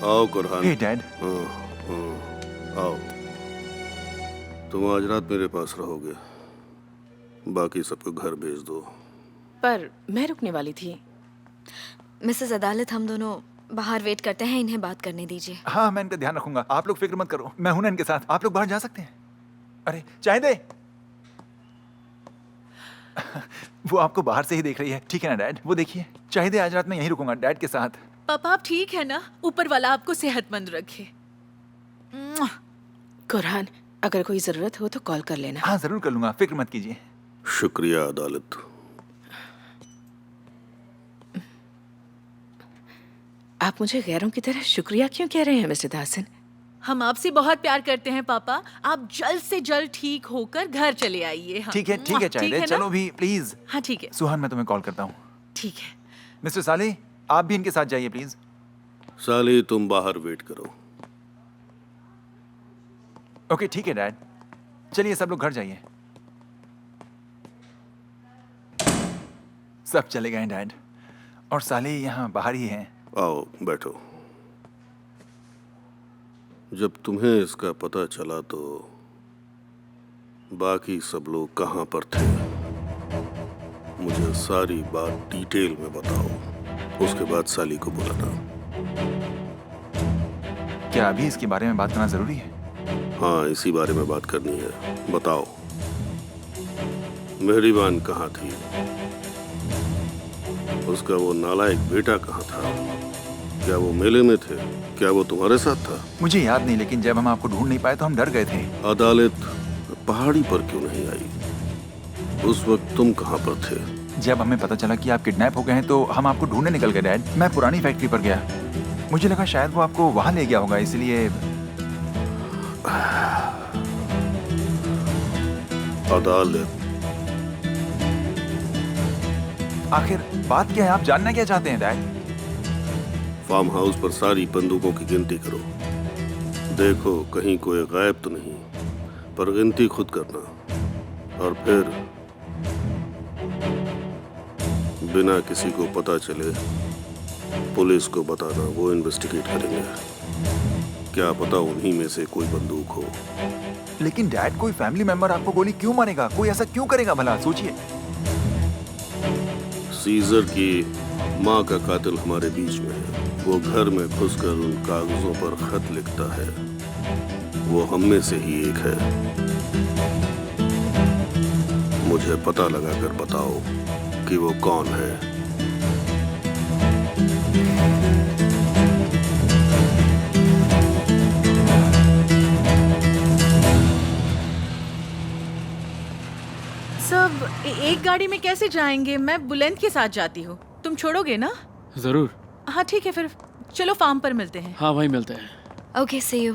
आओ कुरहान। हे डैड। आओ। तुम आज रात मेरे पास रहोगे, बाकी सबको घर भेज दो। पर मैं रुकने वाली थी। मिसेस अदालत, हम दोनों बाहर वेट करते हैं, इन्हें बात करने दीजिए। हाँ, मैं इनका ध्यान रखूंगा, आप लोग फिक्र मत करो, मैं हूं ना इनके साथ। आप लोग बाहर जा सकते हैं। अरे चाय दे। वो आपको बाहर से ही देख रही है, ठीक है ना डैड? वो देखिए, चाय दे, आज रात मैं यहीं रुकूंगा डैड के साथ। पापा आप ठीक है ना? ऊपर वाला आपको सेहतमंद रखे। कुरहान, अगर कोई जरूरत हो तो कॉल कर लेना। हाँ जरूर कर लूंगा, फिक्र मत कीजिए। शुक्रिया अदालत। आप मुझे गैरों की तरह शुक्रिया क्यों कह रहे हैं मिस्टर दासन? हम आपसे बहुत प्यार करते हैं पापा। आप जल्द से जल्द ठीक होकर घर चले आइए। हाँ। ठीक है चाय दे, चलो भी प्लीज। हाँ ठीक है। सुहान, मैं तुम्हें कॉल करता हूँ। ठीक है। मिस्टर साले, आप भी इनके साथ जाइए प्लीज। साली तुम बाहर वेट करो। ओके ठीक है डैड, चलिए सब लोग घर जाइए। सब चले गए डैड, और साले यहाँ बाहर ही हैं। आओ बैठो। जब तुम्हें इसका पता चला तो बाकी सब लोग कहाँ पर थे? मुझे सारी बात डिटेल में बताओ, उसके बाद साली को बुलाना। क्या अभी इसके बारे में बात करना जरूरी है? हाँ, इसी बारे में बात करनी है। बताओ, मेहरीबान कहाँ थी? उसका वो नालायक बेटा कहाँ था? क्या वो मेले में थे? क्या वो तुम्हारे साथ था? मुझे याद नहीं, लेकिन जब हम आपको ढूंढ नहीं पाए तो हम डर गए थे। अदालत पहाड़ी पर क्यों नहीं आई? उस वक्त तुम कहाँ पर थे? जब हमें पता चला कि आप किडनैप हो गए हैं तो हम आपको ढूंढने निकल गए डैड। मैं पुरानी फैक्ट्री पर गया, मुझे लगा शायद वो आपको वहां ले गया होगा, इसलिए। अदालत, आखिर बात क्या है? आप जानना क्या चाहते हैं डैड? फार्म हाउस पर सारी बंदूकों की गिनती करो। देखो कहीं कोई गायब तो नहीं, पर गिनती खुद करना, और फिर बिना किसी को पता चले पुलिस को बताना। वो इन्वेस्टिगेट करेंगे, क्या पता उन्हीं में से कोई बंदूक हो। लेकिन डैड, कोई फैमिली मेंबर आपको गोली क्यों मारेगा? कोई ऐसा क्यों करेगा भला? सोचिए। सीजर की माँ का कातिल हमारे बीच में है। वो घर में घुसकर उन कागजों पर खत लिखता है। वो हम में से ही एक है। मुझे पता लगाकर बताओ कि वो कौन है। सब एक गाड़ी में कैसे जाएंगे? मैं बुलंद के साथ जाती हूँ, तुम छोड़ोगे ना? जरूर। हाँ ठीक है, फिर चलो फार्म पर मिलते हैं। हाँ वहीं मिलते हैं। Okay, see you.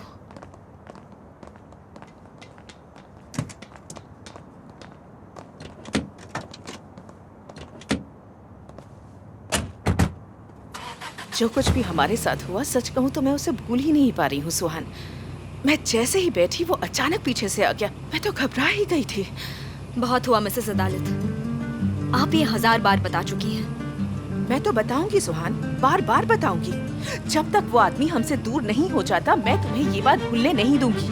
जो कुछ भी हमारे साथ हुआ, सच कहूँ तो मैं उसे भूल ही नहीं पा रही हूँ सुहान। मैं जैसे ही बैठी वो अचानक पीछे से आ गया। मैं तो घबरा ही गई थी। बहुत हुआ मिसेस अदालत, आप ये 1000 बार बता चुकी हैं। मैं तो बताऊंगी सुहान, बार बार बताऊंगी। जब तक वो आदमी हमसे दूर नहीं हो जाता, मैं तुम्हें ये बात भूलने नहीं दूंगी।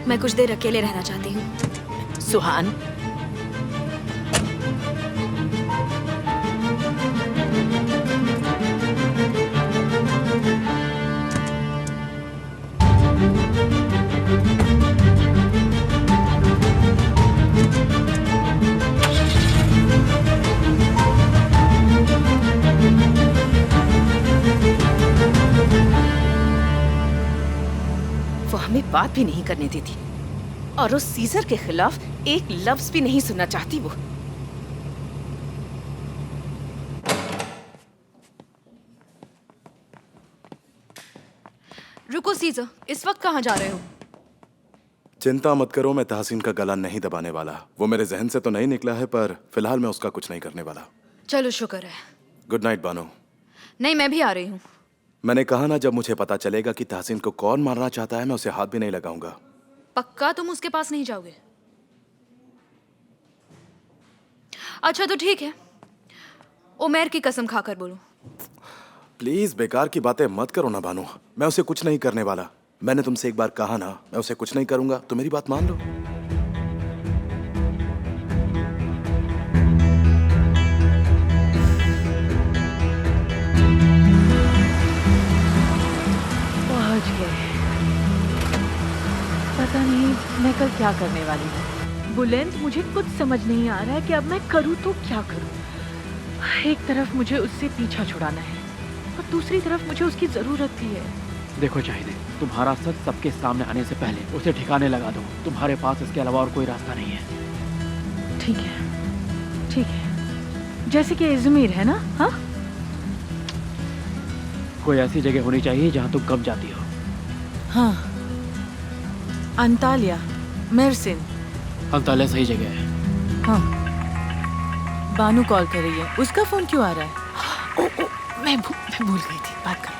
मैं कुछ देर अकेले रहना चाहती हूँ। सुहान, वो हमें बात भी नहीं करने देती, और उस सीजर के खिलाफ एक लफ्ज भी नहीं सुनना चाहती वो। रुको सीजर, इस वक्त कहाँ जा रहे हो? चिंता मत करो, मैं तहसीन का गला नहीं दबाने वाला। वो मेरे जहन से तो नहीं निकला है, पर फिलहाल मैं उसका कुछ नहीं करने वाला। चलो शुक्र है। Good night Bano. नहीं, मैं भी आ रही हूँ। मैंने कहा ना, जब मुझे पता चलेगा कि तहसीन को कौन मारना चाहता है, मैं उसे हाथ भी नहीं लगाऊंगा। पक्का तुम उसके पास नहीं जाओगे? अच्छा तो ठीक है, उमेर की कसम खाकर बोलो। प्लीज बेकार की बातें मत करो ना बानू। मैं उसे कुछ नहीं करने वाला। मैंने तुमसे एक बार कहा ना, मैं उसे कुछ नहीं करूंगा, तो मेरी बात मान लो। पहुंच गए। पता नहीं मैं कल क्या करने वाली हूँ। बुलेंट, मुझे कुछ समझ नहीं आ रहा है कि अब मैं करूँ तो क्या करूँ। एक तरफ मुझे उससे पीछा छुड़ाना है और दूसरी तरफ मुझे उसकी जरूरत भी है। देखो चाहिए, तुम्हारा सच सबके सामने आने से पहले उसे ठिकाने लगा दो। तुम्हारे पास इसके अलावा और कोई रास्ता नहीं है। ठीक है, ठीक है, जैसे कि इजमीर है ना। हाँ, कोई ऐसी जगह होनी चाहिए जहाँ तुम कब जाती हो। हाँ, अंतालिया, मेरसिन। अंतालिया सही जगह है। हाँ, बानू कॉल कर रही है। उसका फोन क्यों आ रहा है? ओ, मैं भूल गई थी। बात कर।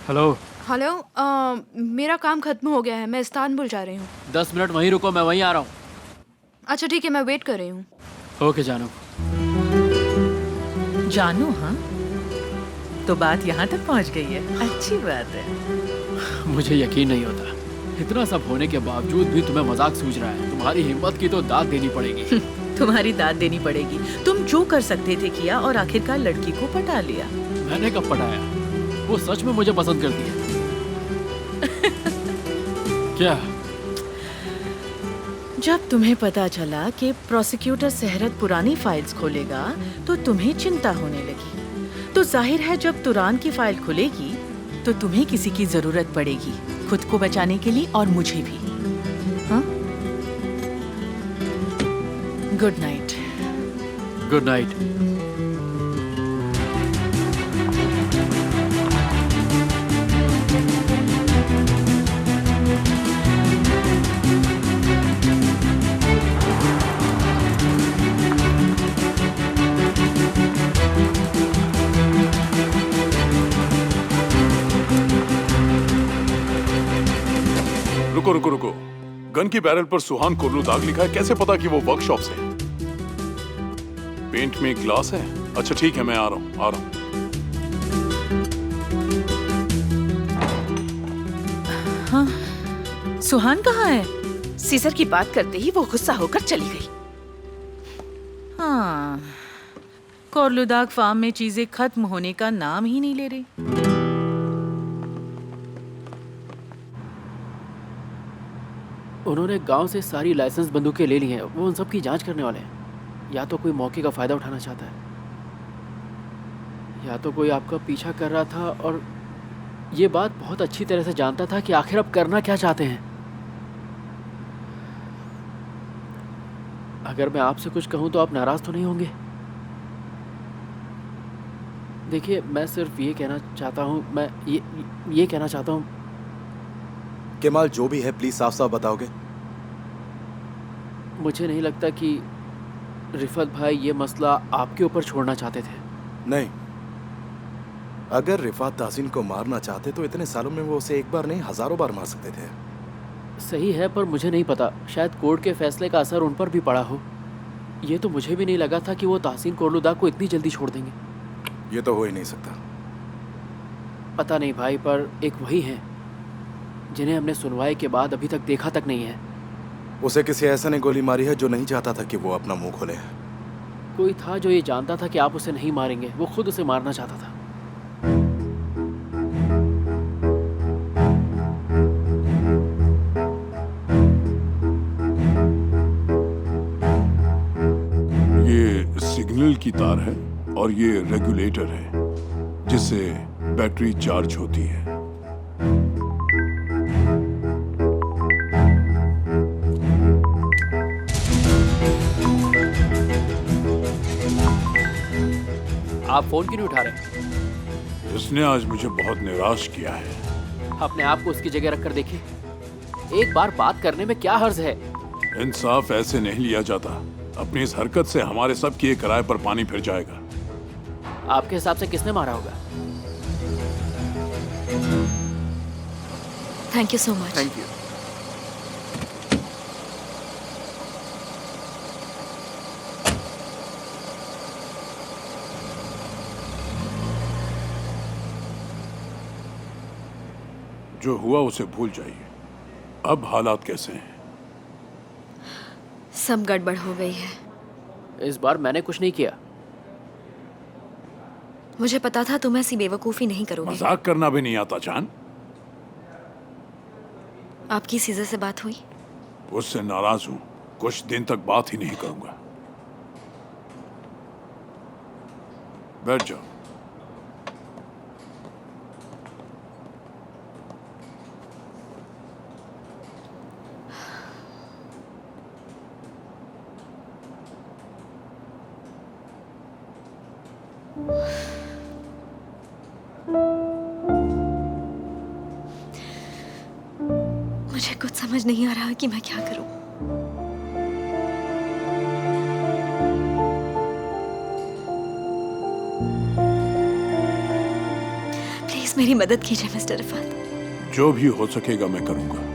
हेलो। हेलो, मेरा काम खत्म हो गया है, मैं इस्तांबुल जा रही हूँ। 10 मिनट वहीं रुको, मैं वहीं आ रहा हूँ। अच्छा ठीक है, मैं वेट कर रही हूँ। ओके जानू। जानू, हाँ, तो बात यहाँ तक पहुँच गई है। अच्छी बात है। मुझे यकीन नहीं होता, इतना सब होने के बावजूद भी तुम्हें मजाक सूझ रहा है। तुम्हारी हिम्मत की तो दाद देनी पड़ेगी। तुम्हारी दाद देनी पड़ेगी। तुम जो कर सकते थे किया और आखिरकार लड़की को पटा लिया। मैंने कब पटाया? वो सच में मुझे पसंद करती है। क्या? जब तुम्हें पता चला कि प्रोसिक्यूटर सेहरत पुरानी फाइल्स खोलेगा तो तुम्हें चिंता होने लगी। तो जाहिर है जब तुरान की फाइल खुलेगी तो तुम्हें किसी की जरूरत पड़ेगी, खुद को बचाने के लिए और मुझे भी। हाँ, गुड नाइट। Good night. रुको रुको रुको, गन की बैरल पर सुहान कोल्लू दाग लिखा है, कैसे पता कि वो वर्कशॉप से है? पेंट में ग्लास है। अच्छा ठीक है, मैं आ रहा हूँ। हाँ, सुहान कहाँ है? सीजर की बात करते ही वो गुस्सा होकर चली गई। हाँ, कोर्लुदाग फार्म में चीजें खत्म होने का नाम ही नहीं ले रही। उन्होंने गांव से सारी लाइसेंस बंदूकें ले ली हैं। वो उन सब की जांच करने वाले हैं। या तो कोई मौके का फायदा उठाना चाहता है, या तो कोई आपका पीछा कर रहा था और ये बात बहुत अच्छी तरह से जानता था कि आखिर अब करना क्या चाहते हैं। अगर मैं आपसे कुछ कहूं तो आप नाराज तो नहीं होंगे? देखिए, मैं सिर्फ ये कहना चाहता हूं, मैं ये कहना चाहता हूं। केमाल, जो भी है प्लीज साफ साफ बताओगे? मुझे नहीं लगता कि रिफत भाई ये मसला आपके ऊपर छोड़ना चाहते थे। नहीं, अगर रिफात तासीन को मारना चाहते तो इतने सालों में वो उसे एक बार नहीं हजारों बार मार सकते थे। सही है, पर मुझे नहीं पता, शायद कोर्ट के फैसले का असर उन पर भी पड़ा हो। ये तो मुझे भी नहीं लगा था कि वो तासीन कोर्लुदाग को इतनी जल्दी छोड़ देंगे। ये तो हो ही नहीं सकता। पता नहीं भाई, पर एक वही है जिन्हें हमने सुनवाई के बाद अभी तक देखा तक नहीं है। उसे किसी ऐसा ने गोली मारी है जो नहीं चाहता था कि वो अपना मुंह खोले। कोई था जो ये जानता था कि आप उसे नहीं मारेंगे, वो खुद उसे मारना चाहता था। ये सिग्नल की तार है और ये रेगुलेटर है जिससे बैटरी चार्ज होती है। आप फोन क्यों नहीं उठा रहे? इसने आज मुझे बहुत निराश किया है। अपने आप को उसकी जगह रखकर देखिए। एक बार बात करने में क्या हर्ज है? इंसाफ ऐसे नहीं लिया जाता। अपनी इस हरकत से हमारे सब किए किराए पर पानी फिर जाएगा। आपके हिसाब से किसने मारा होगा? Thank you so much. Thank you. जो हुआ उसे भूल जाइए। अब हालात कैसे हैं? सब गड़बड़ हो गई है। इस बार मैंने कुछ नहीं किया। मुझे पता था तुम ऐसी बेवकूफ़ी नहीं करोगे। मजाक करना भी नहीं आता जान। आपकी सीजर से बात हुई? उससे नाराज हूं। कुछ दिन तक बात ही नहीं करूंगा। बैठ जाओ। मुझे कुछ समझ नहीं आ रहा कि मैं क्या करूं। प्लीज मेरी मदद कीजिए मिस्टर रिफात। जो भी हो सकेगा मैं करूंगा।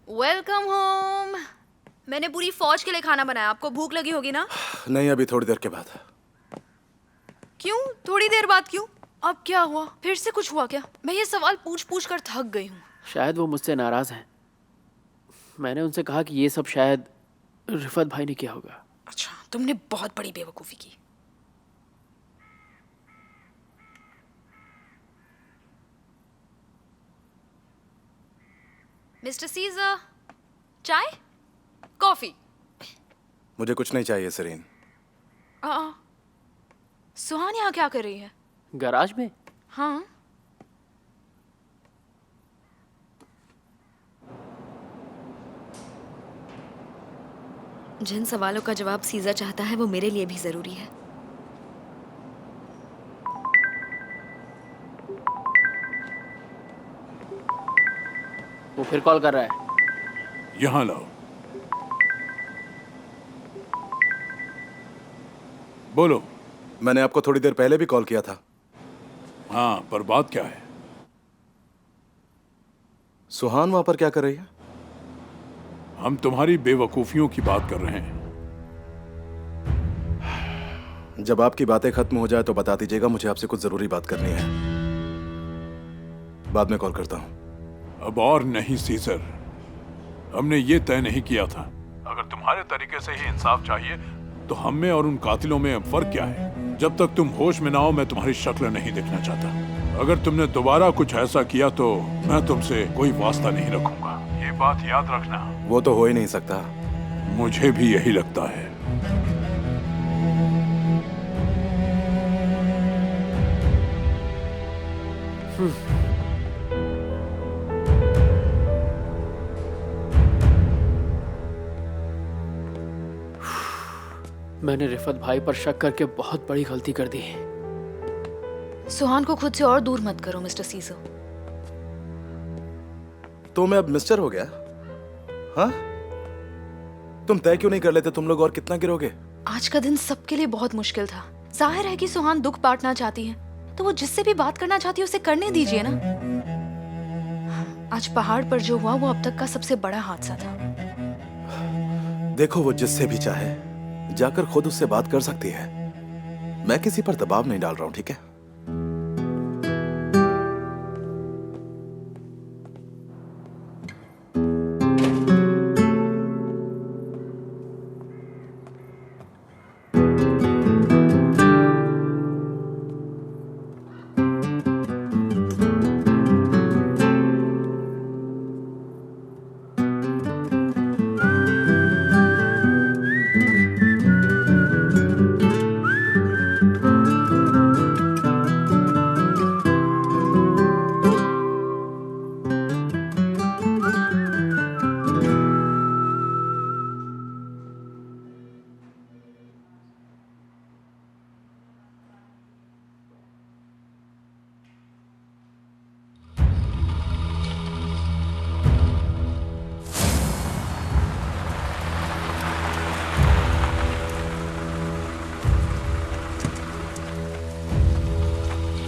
Welcome home. मैंने पूरी फौज के लिए खाना बनाया। आपको भूख लगी होगी ना? नहीं, अभी थोड़ी देर के बाद। क्यों थोड़ी देर बाद? क्यों? अब क्या हुआ? फिर से कुछ हुआ क्या? मैं ये सवाल पूछ पूछ कर थक गई हूँ। शायद वो मुझसे नाराज हैं। मैंने उनसे कहा कि ये सब शायद रिफत भाई ने किया होगा। अच्छा, तुमने बहुत बड़ी बेवकूफ़ी की। मिस्टर सीजर, चाय? कॉफी? मुझे कुछ नहीं चाहिए सरीन। सुहान यहाँ क्या कर रही है? गराज में? हाँ। जिन सवालों का जवाब सीजर चाहता है वो मेरे लिए भी जरूरी है। वो फिर कॉल कर रहा है। यहां लाओ। बोलो। मैंने आपको थोड़ी देर पहले भी कॉल किया था। हाँ, पर बात क्या है? सुहान वहां पर क्या कर रही है? हम तुम्हारी बेवकूफियों की बात कर रहे हैं। जब आपकी बातें खत्म हो जाए तो बता दीजिएगा, मुझे आपसे कुछ जरूरी बात करनी है। बाद में कॉल करता हूं। अब और नहीं सीजर, हमने ये तय नहीं किया था। अगर तुम्हारे तरीके से ही इंसाफ चाहिए तो हम में और उन कातिलों में फर्क क्या है? जब तक तुम होश में ना हो मैं तुम्हारी शक्ल नहीं देखना चाहता। अगर तुमने दोबारा कुछ ऐसा किया तो मैं तुमसे कोई वास्ता नहीं रखूंगा। ये बात याद रखना। वो तो हो ही नहीं सकता। मुझे भी यही लगता है। मैंने रिफत भाई पर शक करके बहुत बड़ी गलती कर दी। सुहान को खुद से और दूर मत करो मिस्टर सीजर। तो मैं अब मिस्टर हो गया? हाँ? तुम तय क्यों नहीं कर लेते तुम लोग और कितना गिरोगे? आज का दिन सबके लिए बहुत मुश्किल था। जाहिर है कि सुहान दुख बांटना चाहती है, तो वो जिससे भी बात करना चाहती है उसे करने दीजिए ना। आज पहाड़ पर जो हुआ वो अब तक का सबसे बड़ा हादसा था। देखो, वो जिससे भी चाहे जाकर खुद उससे बात कर सकती है। मैं किसी पर दबाव नहीं डाल रहा हूं, ठीक है?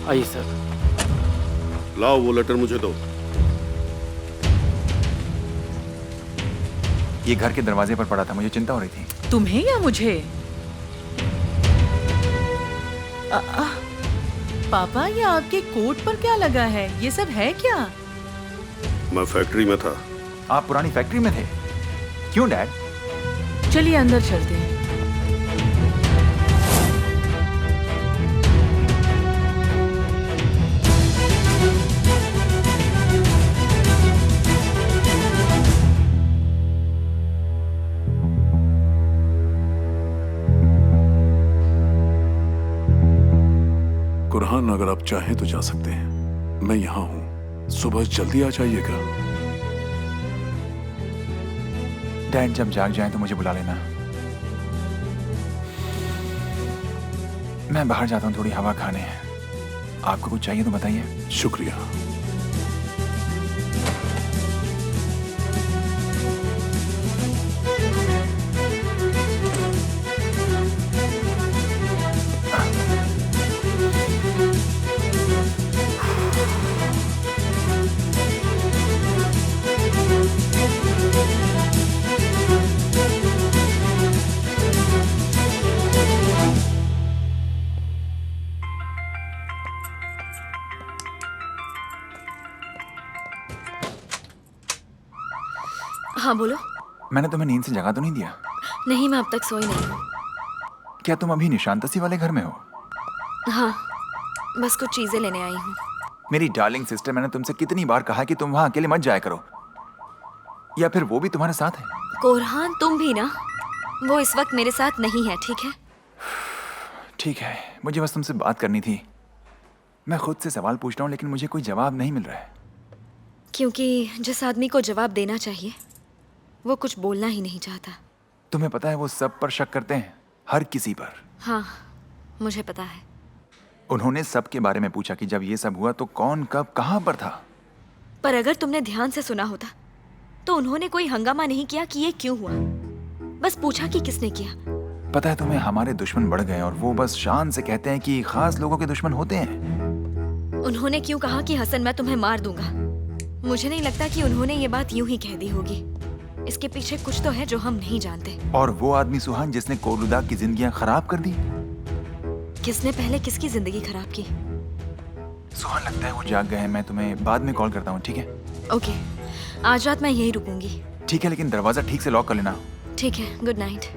आइए सर। लाओ वो लेटर मुझे दो। ये घर के दरवाजे पर पड़ा था, मुझे चिंता हो रही थी। तुम्हें या मुझे? पापा, ये आपके कोट पर क्या लगा है? ये सब है क्या? मैं फैक्ट्री में था। आप पुरानी फैक्ट्री में थे? क्यों डैड? चलिए अंदर चलते हैं। कुरहान, अगर आप चाहें तो जा सकते हैं। मैं यहाँ हूँ, सुबह जल्दी आ जाइएगा। डैड जब जाग जाए तो मुझे बुला लेना। मैं बाहर जाता हूँ थोड़ी हवा खाने। आपको कुछ चाहिए तो बताइए। शुक्रिया। हाँ बोलो। मैंने तुम्हें नींद से जगा तो नहीं दिया? नहीं, मैं अब तक सोई नहीं हूँ। क्या तुम अभी निशांतसी वाले घर में हो? हाँ, बस कुछ चीजें लेने आई हूँ। मेरी डार्लिंग सिस्टर, मैंने तुमसे कितनी बार कहा कि तुम वहां अकेले मत जाया करो। या फिर वो भी तुम्हारे साथ है? कोरहान, तुम भी ना। वो इस वक्त मेरे साथ नहीं है, ठीक है? ठीक है, मुझे बस तुमसे बात करनी थी। मैं खुद से सवाल पूछ रहा हूँ लेकिन मुझे कोई जवाब नहीं मिल रहा है। क्योंकि जिस आदमी को जवाब देना चाहिए वो कुछ बोलना ही नहीं चाहता। तुम्हें पता है वो सब पर शक करते हैं, हर किसी पर। हाँ, मुझे पता है। उन्होंने सबके बारे में पूछा कि जब ये सब हुआ तो कौन कब कहाँ पर था। पर अगर तुमने ध्यान से सुना होता तो उन्होंने कोई हंगामा नहीं किया कि ये क्यों हुआ। बस पूछा कि किसने किया। पता है तुम्हें, हमारे दुश्मन बढ़ गए और वो बस शान से कहते हैं कि खास लोगों के दुश्मन होते हैं। उन्होंने क्यों कहा कि हसन मैं तुम्हें मार दूंगा? मुझे नहीं लगता कि उन्होंने ये बात यूं ही कह दी होगी। इसके पीछे कुछ तो है जो हम नहीं जानते। और वो आदमी सुहान जिसने कोलुदा की जिंदगियां खराब कर दी। किसने पहले किसकी जिंदगी खराब की? सुहान, लगता है वो जाग गए हैं। मैं तुम्हें बाद में कॉल करता हूँ, ठीक है? ओके, आज रात मैं यहीं रुकूंगी। ठीक है, लेकिन दरवाजा ठीक से लॉक कर लेना। ठीक है, गुड नाइट।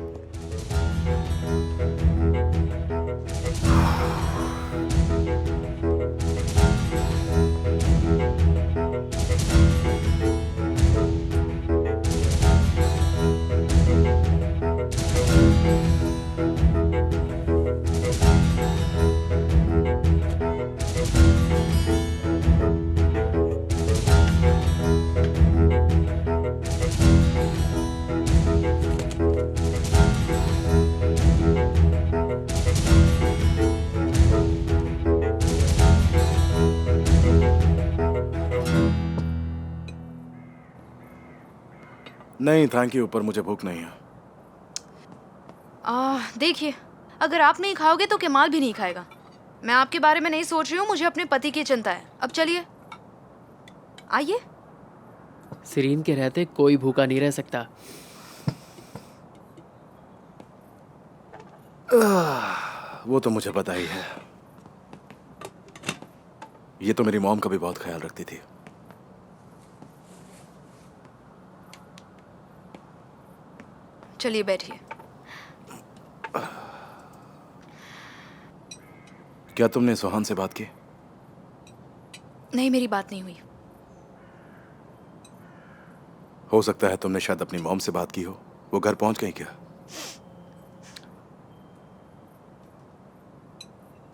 नहीं थैंक यू, पर मुझे भूख नहीं है। देखिए, अगर आप नहीं खाओगे तो केमाल भी नहीं खाएगा। मैं आपके बारे में नहीं सोच रही हूँ, मुझे अपने पति की चिंता है। अब चलिए, आइए। सिरीन के रहते कोई भूखा नहीं रह सकता। वो तो मुझे पता ही है। ये तो मेरी मॉम का भी बहुत ख्याल रखती थी। चलिए बैठिए। क्या तुमने सुहान से बात की? नहीं, मेरी बात नहीं हुई। हो सकता है तुमने शायद अपनी मॉम से बात की हो। वो घर पहुंच गई क्या?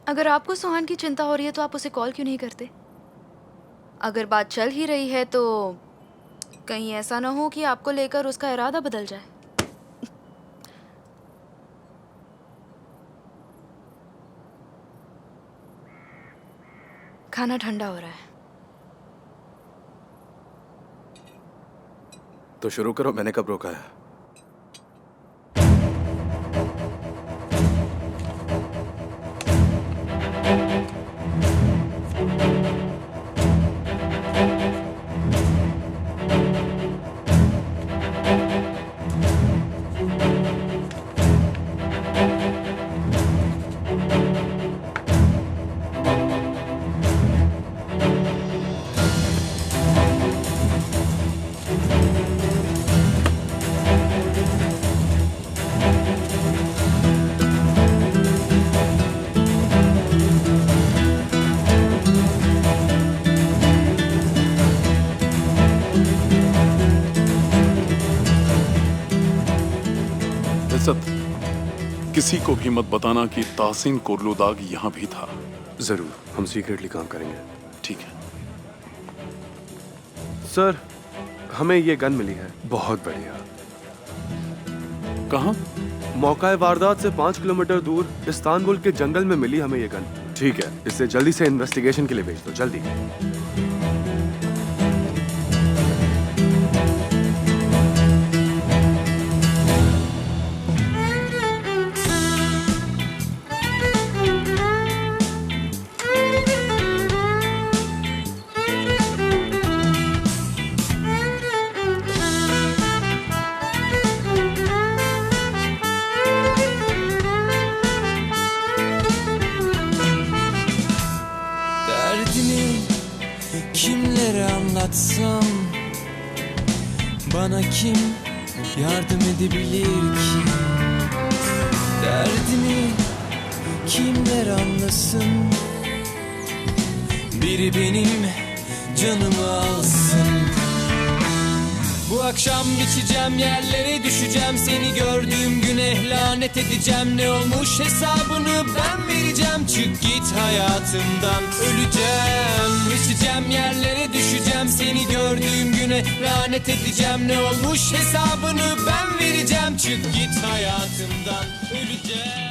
अगर आपको सुहान की चिंता हो रही है तो आप उसे कॉल क्यों नहीं करते? अगर बात चल ही रही है तो कहीं ऐसा ना हो कि आपको लेकर उसका इरादा बदल जाए। खाना ठंडा हो रहा है। तो शुरू करो, मैंने कब रोका है? इज्जत, किसी को भी मत बताना कि ताहसीन कुर्लुदाग यहाँ भी था। जरूर, हम सीक्रेटली काम करेंगे। ठीक है। सर, हमें ये गन मिली है। बहुत बढ़िया। कहाँ? मौका वारदात से 5 किलोमीटर दूर इस्तांबुल के जंगल में मिली हमें ये गन। ठीक है, इसे जल्दी से इन्वेस्टिगेशन के लिए भेज दो, जल्दी। Kimlere anlatsam, bana kim yardım edebilir ki? Derdimi kimler anlasın, biri benim canımı alsın. Bu akşam içeceğim, yerlere düşeceğim, seni gördüğüm güne lanet edeceğim. Ne olmuş hesabını ben vereceğim, çık git hayatımdan, öleceğim. İçeceğim, yerlere düşeceğim, seni gördüğüm güne lanet edeceğim. Ne olmuş hesabını ben vereceğim, çık git hayatımdan, öleceğim.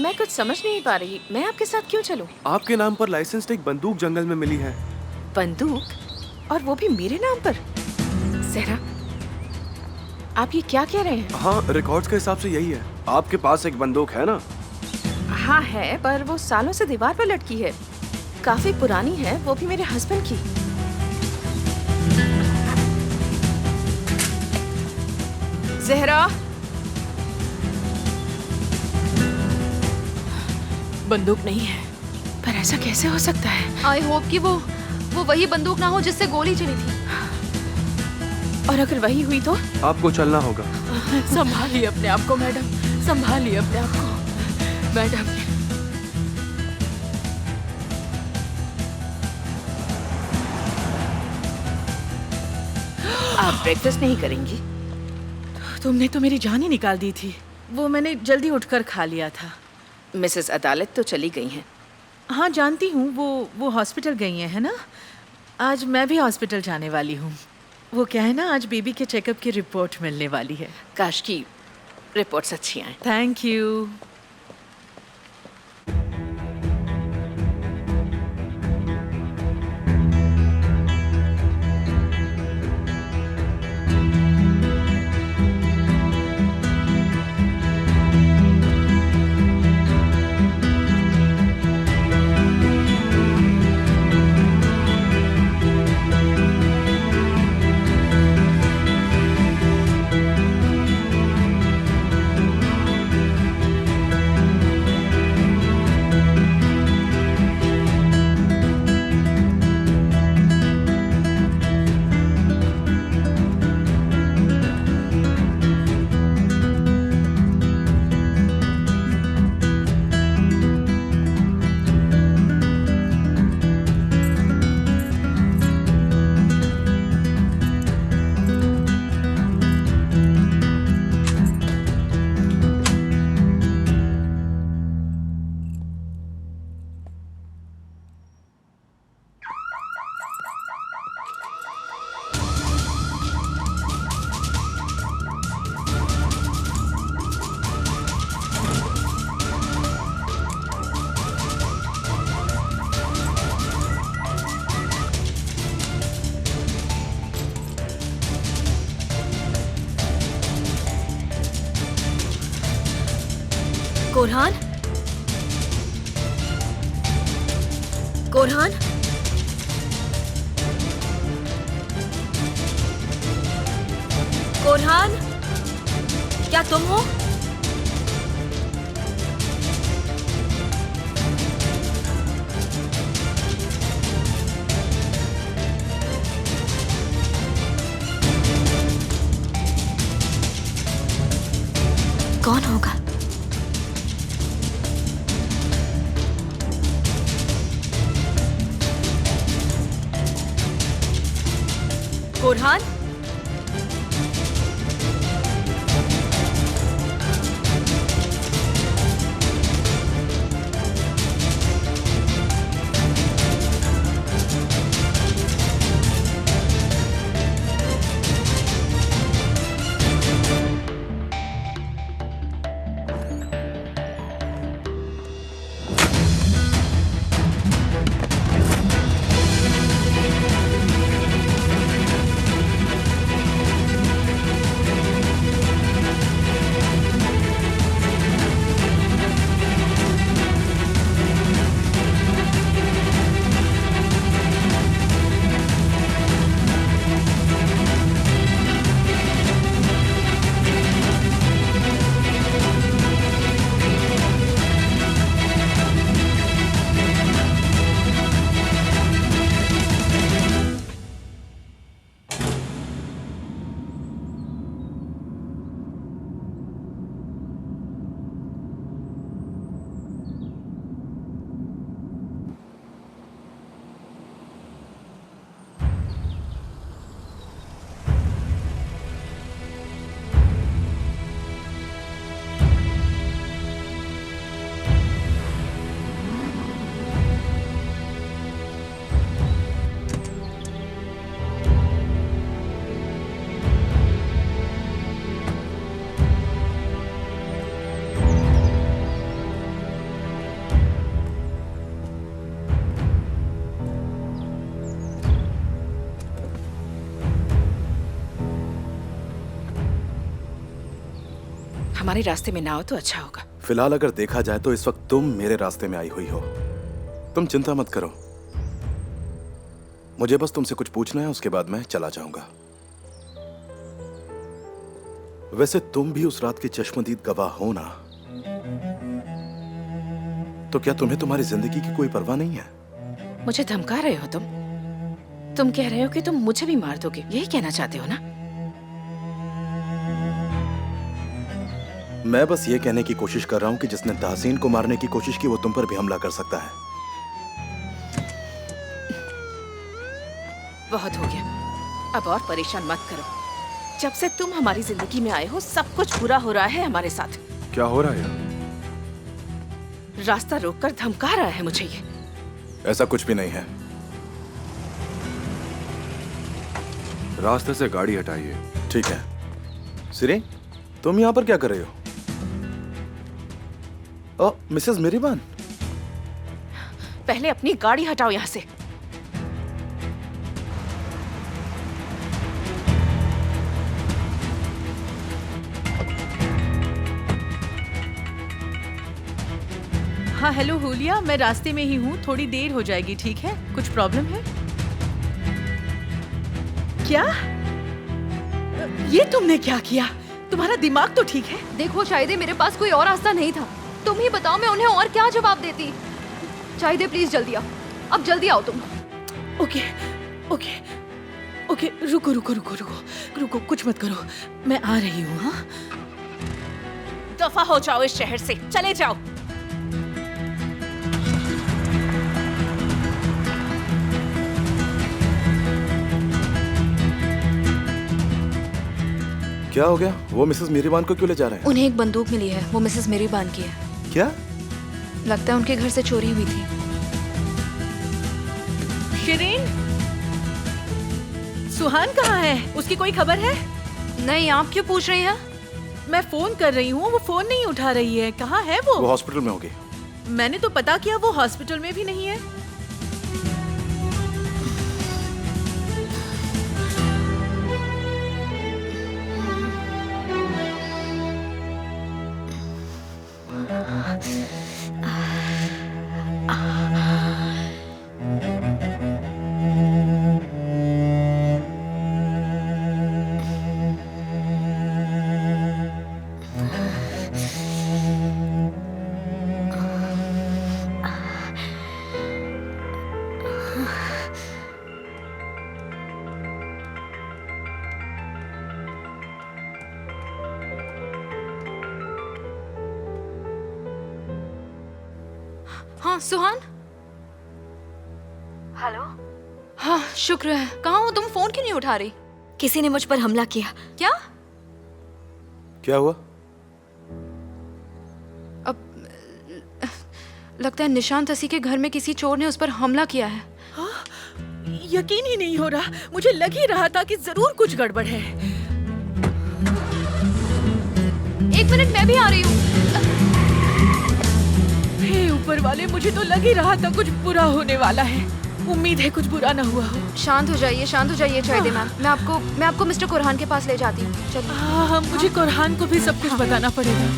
मैं कुछ समझ नहीं पा रही, मैं आपके साथ क्यों चलूं? आपके नाम पर लाइसेंस्ड एक बंदूक जंगल में मिली है। बंदूक? और वो भी मेरे नाम पर? जहरा, आप ये क्या कह रहे हैं? हाँ, रिकॉर्ड्स के हिसाब से यही है। आपके पास एक बंदूक है ना? हाँ है, पर वो सालों से दीवार पर लटकी है, काफी पुरानी है, वो भी मेरे हस्बैंड की। जहरा, बंदूक नहीं है, पर ऐसा कैसे हो सकता है? आई होप कि वो वही बंदूक ना हो जिससे गोली चली थी। और अगर वही हुई तो? आपको चलना होगा। संभालिए अपने आप को मैडम, संभालिए अपने आप को मैडम। आप ब्रेकफास्ट नहीं करेंगी? तुमने तो मेरी जान ही निकाल दी थी। वो मैंने जल्दी उठकर खा लिया था। मिसेस अदालत तो चली गई हैं। हाँ जानती हूँ, वो हॉस्पिटल गई हैं, है ना? आज मैं भी हॉस्पिटल जाने वाली हूँ। वो क्या है ना, आज बेबी के चेकअप की रिपोर्ट मिलने वाली है। काश की रिपोर्ट्स अच्छी आएं। Thank you. कोरहान, कोरहान, कोरहान, क्या तुम हो? कौन होगा? कोरहान, हमारे रास्ते में ना हो तो अच्छा होगा। फिलहाल अगर देखा जाए तो इस वक्त तुम मेरे रास्ते में आई हुई हो। तुम चिंता मत करो, मुझे बस तुमसे कुछ पूछना है, उसके बाद मैं चला जाऊंगा। वैसे तुम भी उस रात की चश्मदीद गवाह हो ना, तो क्या तुम्हें तुम्हारी जिंदगी की कोई परवाह नहीं है? मुझे धमका रहे हो तुम? तुम कह रहे हो कि तुम मुझे भी मार दोगे, यही कहना चाहते हो ना? मैं बस ये कहने की कोशिश कर रहा हूं कि जिसने तहसीन को मारने की कोशिश की वो तुम पर भी हमला कर सकता है। बहुत हो गया, अब और परेशान मत करो। जब से तुम हमारी जिंदगी में आए हो सब कुछ बुरा हो रहा है हमारे साथ। क्या हो रहा है? रास्ता रोककर धमका रहा है मुझे ये। ऐसा कुछ भी नहीं है। रास्ते से गाड़ी हटाइए। ठीक है। सिरी, तुम यहाँ पर क्या कर रहे हो? मिसेस मिरीबान। पहले अपनी गाड़ी हटाओ यहाँ से। हाँ हेलो हुलिया, मैं रास्ते में ही हूँ, थोड़ी देर हो जाएगी, ठीक है? कुछ प्रॉब्लम है क्या? ये तुमने क्या किया? तुम्हारा दिमाग तो ठीक है? देखो शायदे, मेरे पास कोई और रास्ता नहीं था। तुम ही बताओ मैं उन्हें और क्या जवाब देती। शायदे प्लीज जल्दी आओ, अब जल्दी आओ तुम। ओके ओके ओके, रुको रुको रुको रुको रुको, कुछ मत करो, मैं आ रही हूँ। हाँ, दफा हो जाओ इस शहर से, चले जाओ। क्या हो गया? वो मिसेस मिरीबान को क्यों ले जा रहे हैं? उन्हें एक बंदूक मिली है, वो मिसेस मेरीबान की है। क्या? लगता है उनके घर से चोरी हुई थी। शिरीन, सुहान कहाँ है? उसकी कोई खबर है? नहीं, आप क्यों पूछ रही हैं? मैं फोन कर रही हूँ, वो फोन नहीं उठा रही है। कहाँ है वो? हॉस्पिटल में होगी। मैंने तो पता किया, वो हॉस्पिटल में भी नहीं है। हाँ सुहान। हेलो। हाँ शुक्र है। कहाँ हो तुम? फोन क्यों नहीं उठा रही? किसी ने मुझ पर हमला किया। क्या? क्या हुआ? अब लगता है निशांत हसी के घर में किसी चोर ने उस पर हमला किया है। हाँ? यकीन ही नहीं हो रहा, मुझे लग ही रहा था कि जरूर कुछ गड़बड़ है। एक मिनट, मैं भी आ रही हूँ। हे ऊपर वाले, मुझे तो लग ही रहा था कुछ बुरा होने वाला है। उम्मीद है कुछ बुरा ना हुआ हो। शांत हो जाइए, शांत हो जाइए चाहते मैम। मैं आपको मिस्टर कुरहान के पास ले जाती हूँ। चलिए। हाँ, मुझे कुरहान को भी सब कुछ बताना पड़ेगा।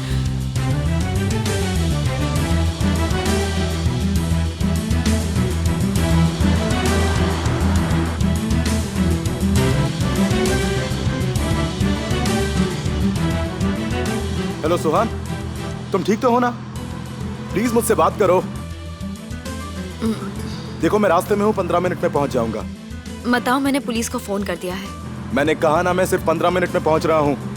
हेलो सुहान, तुम ठीक तो हो ना? प्लीज मुझसे बात करो। देखो मैं रास्ते में हूँ, 15 मिनट में पहुँच जाऊंगा। बताओ, मैंने पुलिस को फोन कर दिया है। मैंने कहा ना, मैं सिर्फ 15 मिनट में पहुँच रहा हूँ।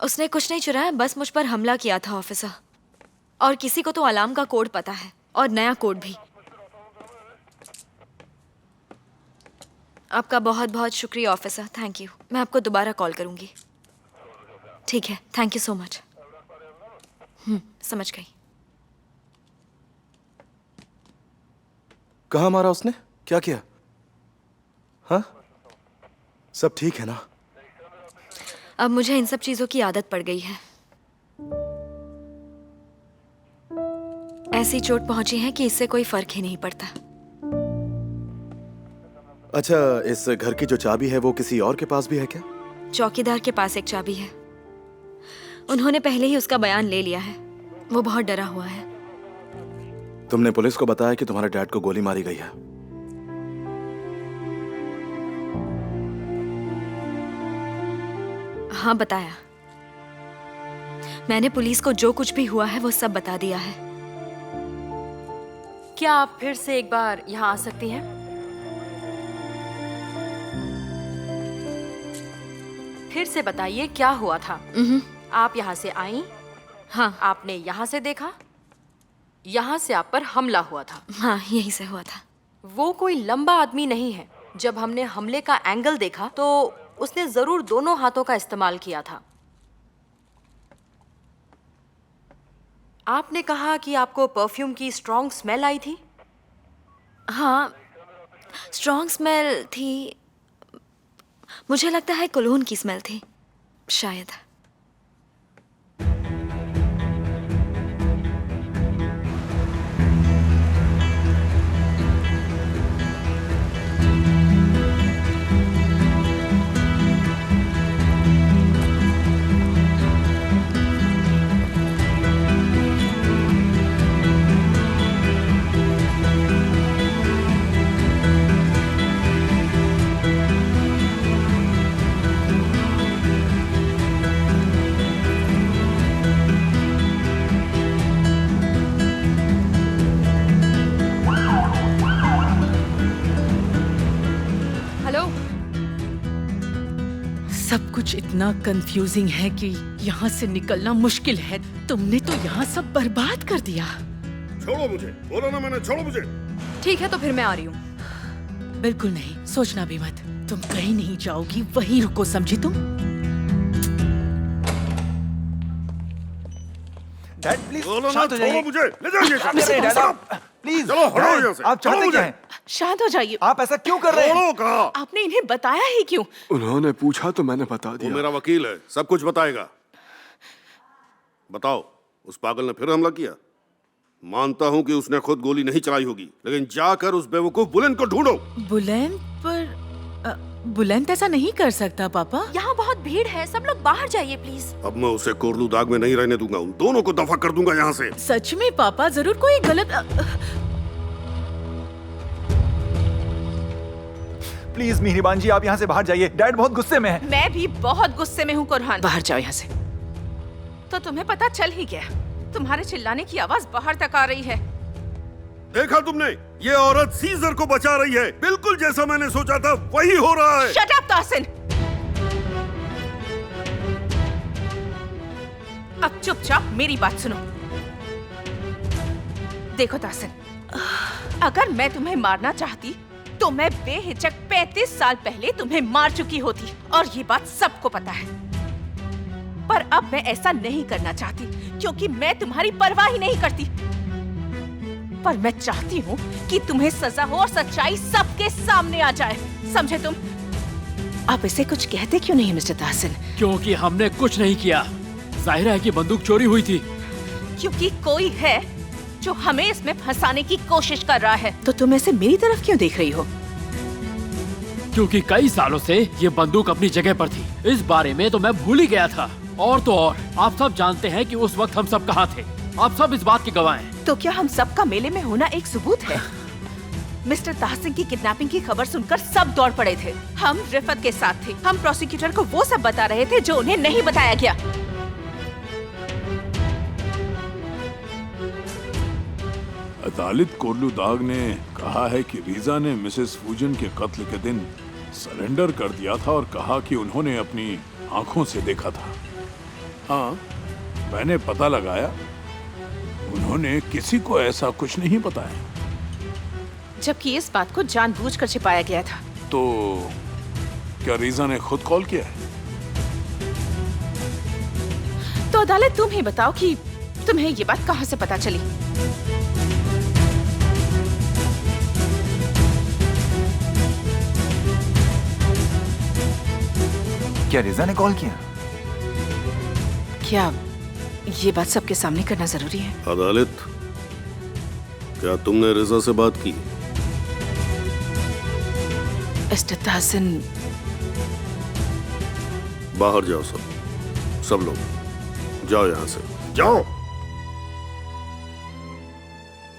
उसने कुछ नहीं चुराया, बस मुझ पर हमला किया था ऑफिसर। और किसी को तो अलार्म का कोड पता है, और नया कोड भी। आपका बहुत बहुत शुक्रिया ऑफिसर, थैंक यू। मैं आपको दोबारा कॉल करूंगी। ठीक है, थैंक यू सो मच। समझ गई। कहाँ मारा उसने? क्या किया? हाँ? सब ठीक है ना? अब मुझे इन सब चीजों की आदत पड़ गई है। ऐसी चोट पहुंची है कि इससे कोई फर्क ही नहीं पड़ता। अच्छा, इस घर की जो चाबी है वो किसी और के पास भी है क्या? चौकीदार के पास एक चाबी है। उन्होंने पहले ही उसका बयान ले लिया है। वो बहुत डरा हुआ है। तुमने पुलिस को बताया कि तुम्हारे डैड को गोली मारी गई है? हाँ, बताया। मैंने पुलिस को जो कुछ भी हुआ है वो सब बता दिया है। क्या आप फिर से एक बार यहाँ आ सकती हैं? फिर से बताइए क्या हुआ था? आप यहाँ से आई? हाँ। आपने यहाँ से देखा? यहाँ से आप पर हमला हुआ था? हाँ, यही से हुआ था। वो कोई लंबा आदमी नहीं है। जब हमने हमले का एंगल देखा तो उसने जरूर दोनों हाथों का इस्तेमाल किया था। आपने कहा कि आपको परफ्यूम की स्ट्रॉन्ग स्मेल आई थी? हाँ, स्ट्रॉन्ग स्मेल थी। मुझे लगता है कोलोन की स्मेल थी, शायद। सब कुछ इतना कंफ्यूजिंग है कि यहाँ से निकलना मुश्किल है। तुमने तो यहाँ सब बर्बाद कर दिया। छोड़ो मुझे, बोलो ना मैंने, छोड़ो मुझे। ठीक है, तो फिर मैं आ रही हूँ। बिल्कुल नहीं, सोचना भी मत। तुम कहीं नहीं जाओगी, वहीं रुको, समझी तुम? डैड प्लीज बोलो ना, शांत हो जाइए। छोड़ो मुझे, ले जाइए। प्लीज चलो, हटो यहाँ से। आप चाहते क्या हैं? शांत हो जाइए। आप ऐसा क्यों कर रहे हैं? आपने इन्हें बताया ही क्यों? उन्होंने पूछा तो मैंने बता वो दिया। मेरा वकील है, सब कुछ बताएगा। बताओ, उस पागल ने फिर हमला किया? मानता हूँ कि उसने खुद गोली नहीं चलाई होगी, लेकिन जाकर उस बेवकूफ बुलंद को ढूंढो। बुलंद पर बुलंद ऐसा नहीं कर सकता पापा। यहाँ बहुत भीड़ है, सब लोग बाहर जाइए प्लीज। अब मैं उसे कोरलू दाग में नहीं रहने दूंगा, उन दोनों को दफा कर दूंगा यहाँ से। सच में पापा, जरूर कोई गलत। प्लीज मेहरबान जी, आप यहाँ से बाहर जाइए। डैड बहुत गुस्से में है। मैं भी बहुत गुस्से में हूँ कुरहान। बाहर जाओ यहाँ से। तो तुम्हें पता चल ही गया, तुम्हारे चिल्लाने की आवाज बाहर तक आ रही है। देखा तुमने, ये औरत सीजर को बचा रही है। बिल्कुल जैसा मैंने सोचा था वही हो रहा है। Shut up Tahsin. अब चुपचाप मेरी बात सुनो। देखो ताहसिन, अगर मैं तुम्हें मारना चाहती तो मैं बेहिचक 35 साल पहले तुम्हें मार चुकी होती, और ये बात सबको पता है। पर अब मैं ऐसा नहीं करना चाहती क्योंकि मैं तुम्हारी परवाह ही नहीं करती। पर मैं चाहती हूँ कि तुम्हें सजा हो और सच्चाई सबके सामने आ जाए, समझे तुम? आप इसे कुछ कहते क्यों नहीं मिस्टर ताहसिन? क्योंकि हमने कुछ नहीं किया। जाहिर है कि बंदूक चोरी हुई थी। क्योंकि कोई है जो हमें इसमें फंसाने की कोशिश कर रहा है। तो तुम ऐसे मेरी तरफ क्यों देख रही हो? क्योंकि कई सालों से ये बंदूक अपनी जगह पर थी। इस बारे में तो मैं भूल ही गया था। और तो और, आप सब जानते हैं कि उस वक्त हम सब कहाँ थे। आप सब इस बात के गवाह हैं। तो क्या हम सब का मेले में होना एक सबूत है? मिस्टर ताहसिन की किडनैपिंग की खबर सुनकर सब दौड़ पड़े थे। हम रिफत के साथ थे। हम प्रोसिक्यूटर को वो सब बता रहे थे जो उन्हें नहीं बताया गया। अदालत कोरलू दाग ने कहा है कि रीजा ने मिसेस फूजन के कत्ल के दिन सरेंडर कर दिया था और कहा कि उन्होंने अपनी आंखों से देखा था। हाँ, मैंने पता लगाया, उन्होंने किसी को ऐसा कुछ नहीं बताया। जबकि इस बात को जानबूझकर छिपाया गया था। तो क्या रीजा ने खुद कॉल किया है? तो अदालत तुम ही बताओ कि तुम्हें ये बात कहाँ से पता चली? क्या रिजा ने कॉल किया? क्या ये बात सबके सामने करना जरूरी है? अदालत, क्या तुमने रिजा से बात की? मिस्टर ताहसिन, बाहर जाओ सब लोग जाओ यहाँ से, जाओ।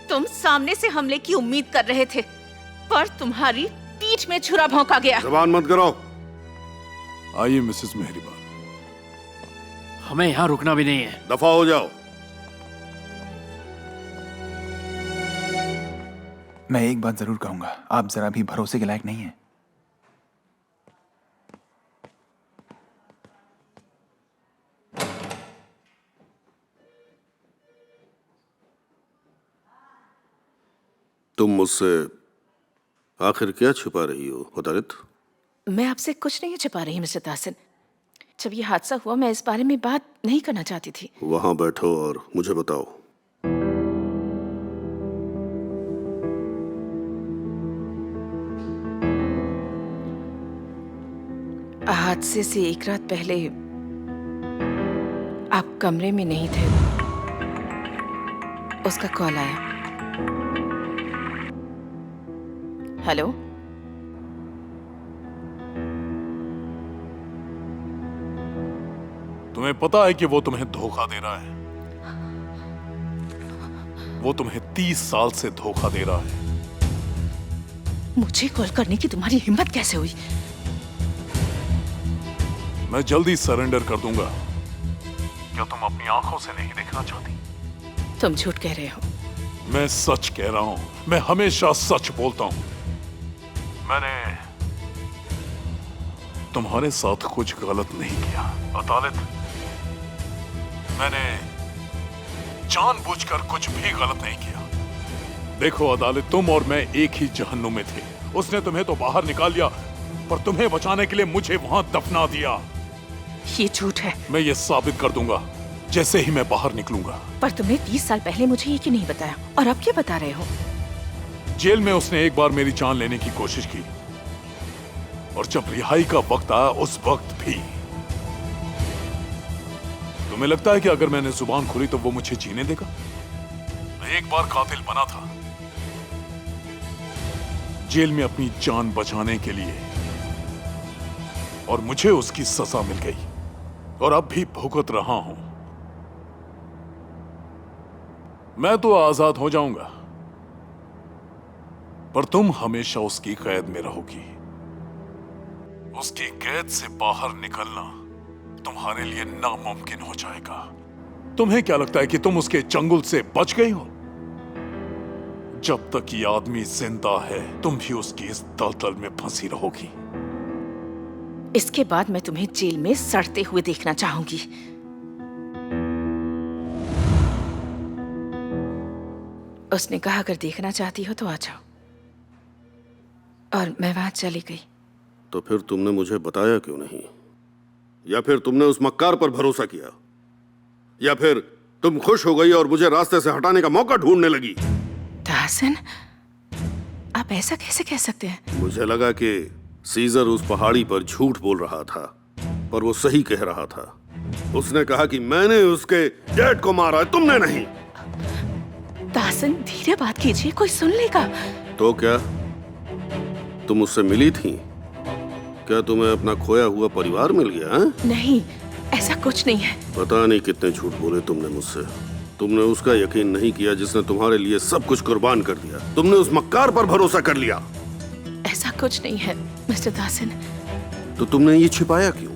तुम सामने से हमले की उम्मीद कर रहे थे, पर तुम्हारी पीठ में छुरा भौंका गया। जबान मत करो। आइए मिसेस मेहरबान। हमें यहाँ रुकना भी नहीं है। दफा हो जाओ। मैं एक बात जरूर कहूंगा, आप जरा भी भरोसे के लायक नहीं हैं। तुम मुझसे आखिर क्या छिपा रही हो अदालत? मैं आपसे कुछ नहीं छिपा रही मिस्टर ताहसिन। जब ये हादसा हुआ मैं इस बारे में बात नहीं करना चाहती थी। वहां बैठो और मुझे बताओ। हादसे से एक रात पहले आप कमरे में नहीं थे, उसका कॉल आया। हेलो, तुम्हें पता है कि वो तुम्हें धोखा दे रहा है? वो तुम्हें 30 साल से धोखा दे रहा है। मुझे कॉल करने की तुम्हारी हिम्मत कैसे हुई? मैं जल्दी सरेंडर कर दूंगा। क्या तुम अपनी आंखों से नहीं देखना चाहती? तुम झूठ कह रहे हो। मैं सच कह रहा हूं। मैं हमेशा सच बोलता हूं। मैंने तुम्हारे साथ कुछ गलत नहीं किया अदालत। मैंने जानबूझकर कुछ भी गलत नहीं किया। देखो अदालत, तुम और मैं एक ही जहन्नुम में थे। उसने तुम्हें तो बाहर निकाल लिया, पर तुम्हें बचाने के लिए मुझे वहां दफना दिया। ये झूठ है। मैं ये साबित कर दूंगा जैसे ही मैं बाहर निकलूंगा। पर तुमने 30 साल पहले मुझे ये क्यों नहीं बताया, और अब क्या बता रहे हो? जेल में उसने एक बार मेरी जान लेने की कोशिश की, और जब रिहाई का वक्त आया उस वक्त भी। तुम्हें लगता है कि अगर मैंने जुबान खोली तो वो मुझे जीने देगा? मैं एक बार कातिल बना था, जेल में अपनी जान बचाने के लिए, और मुझे उसकी सजा मिल गई, और अब भी भुगत रहा हूं। मैं तो आजाद हो जाऊंगा, पर तुम हमेशा उसकी कैद में रहोगी। उसकी कैद से बाहर निकलना तुम्हारे लिए नामुमकिन हो जाएगा। तुम्हें क्या लगता है कि तुम उसके चंगुल से बच गई हो? जब तक ये आदमी जिंदा है तुम भी उसकी इस दलदल में फंसी रहोगी। इसके बाद मैं तुम्हें जेल में सड़ते हुए देखना चाहूंगी। उसने कहा अगर देखना चाहती हो तो आ जाओ, और मैं वहां चली गई। तो फिर तुमने मुझे बताया क्यों नहीं? या फिर तुमने उस मक्कार पर भरोसा किया? या फिर तुम खुश हो गई और मुझे रास्ते से हटाने का मौका ढूंढने लगी? ताहसिन, आप ऐसा कैसे कह सकते हैं? मुझे लगा कि सीजर उस पहाड़ी पर झूठ बोल रहा था, पर वो सही कह रहा था। उसने कहा कि मैंने उसके डैड को मारा है, तुमने नहीं। ताहसिन, धीरे बात कीजिए, कोई सुन लेगा। तो क्या तुम उससे मिली थी? क्या तुम्हें अपना खोया हुआ परिवार मिल गया है? नहीं, ऐसा कुछ नहीं है। पता नहीं कितने झूठ बोले तुमने मुझसे। तुमने उसका यकीन नहीं किया जिसने तुम्हारे लिए सब कुछ कुर्बान कर दिया। तुमने उस मक्कार पर भरोसा कर लिया। ऐसा कुछ नहीं है मिस्टर ताहसिन। तो तुमने ये छिपाया क्यों?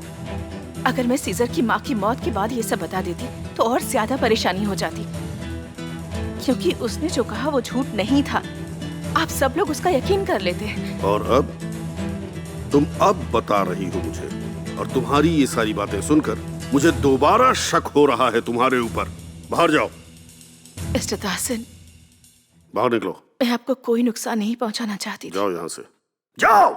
अगर मैं सीजर की माँ की मौत के बाद ये सब बता देती तो और ज्यादा परेशानी हो जाती, क्योंकि उसने जो कहा वो झूठ नहीं था। आप सब लोग उसका यकीन कर लेते हैं। और अब तुम अब बता रही हो मुझे, और तुम्हारी ये सारी बातें सुनकर मुझे दोबारा शक हो रहा है तुम्हारे ऊपर। बाहर जाओ। मिस्टर ताहसिन, बाहर निकलो। मैं आपको कोई नुकसान नहीं पहुंचाना चाहती थी। जाओ यहाँ से, जाओ।